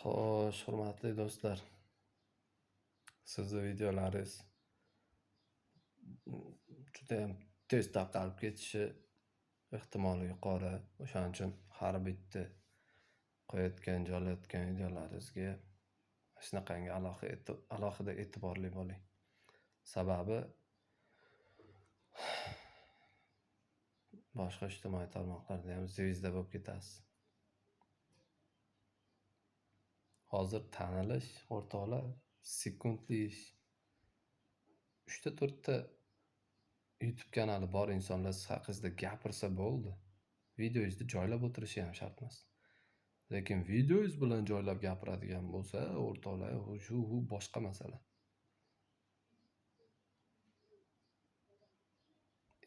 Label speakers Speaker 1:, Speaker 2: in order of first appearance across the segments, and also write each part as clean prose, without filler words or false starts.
Speaker 1: Xo'sh, hurmatli do'stlar, sizni videolaringiz judayam tez tarqalib ketishi ehtimoli yuqori. O'shaning uchun har bitta qo'yayotgan, joylayotgan videolaringizga shunaqangi alohida e'tiborli bo'ling. Sababi boshqa ijtimoiy tarmoqlarda ham zvezda bo'lib ketasiz. Hozir tanilish o'rtoqlar sekundli ish. 3-4 ta YouTube kanali bor insonlar siz haqingizda gapirsa bo'ldi. Videongizni joylab o'tirishi ham shart emas. Lekin videongiz bilan joylab gapiradigan bo'lsa, o'rtoqlar, u boshqa masala.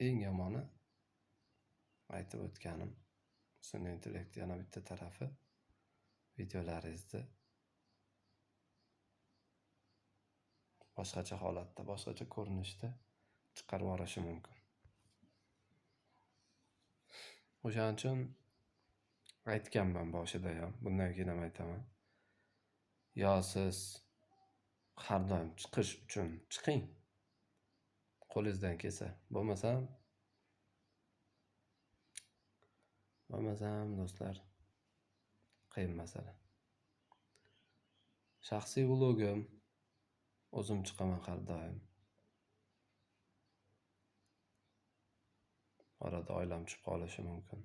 Speaker 1: Eng yomoni aytib o'tganim, sun'iy intellekt yana bitta tarafi videolaringizni boshqacha holatda, boshqacha ko'rinishda chiqarib yuborishi mumkin. O'shaning uchun aytganman boshida ham, bundan keyin ham aytaman. Yo siz har doim chiqish uchun chiqing. Qo'lingizdan kelsa, bo'lmasam do'stlar, qiyin masala. Shaxsiy vlogim o'zim chiqaman har doim. Orada oilam tushib qolishi mumkin.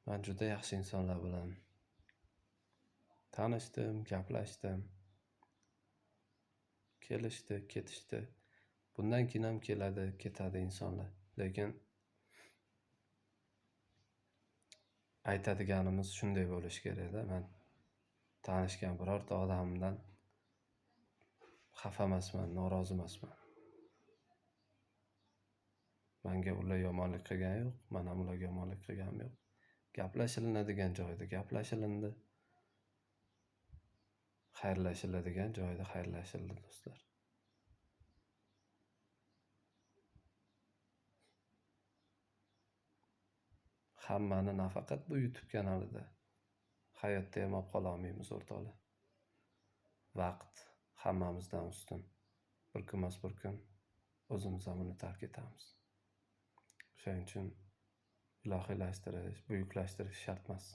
Speaker 1: Men juda yaxshi insonlar bilan tanishdim, gaplashdim. Kelishdi, ketishdi. Bundan keyin ham keladi, ketadi insonlar. Lekin aytadiganimiz shunday bo'lishi kerak-da. Men tanishgan birorta odamdan xafa emasman, norozi emasman. Menga ular yomonlik qilgani yo'q, men ham ularga yomonlik qilganim yo'q. Gaplashilinadigan joyda gaplashilindi. Xayrlashiladigan joyda xayrlashildi, do'stlar. Hammani nafaqat bu YouTube kanalida hayotda ham olib qola olmaymiz, o'rtoqlar. Vaqt hammamizdan ustun. Bir kun emas bir kun o'zimiz ham uni tark etamiz. Shuning uchun ilohiylashtirish, buyuklashtirish shart emas.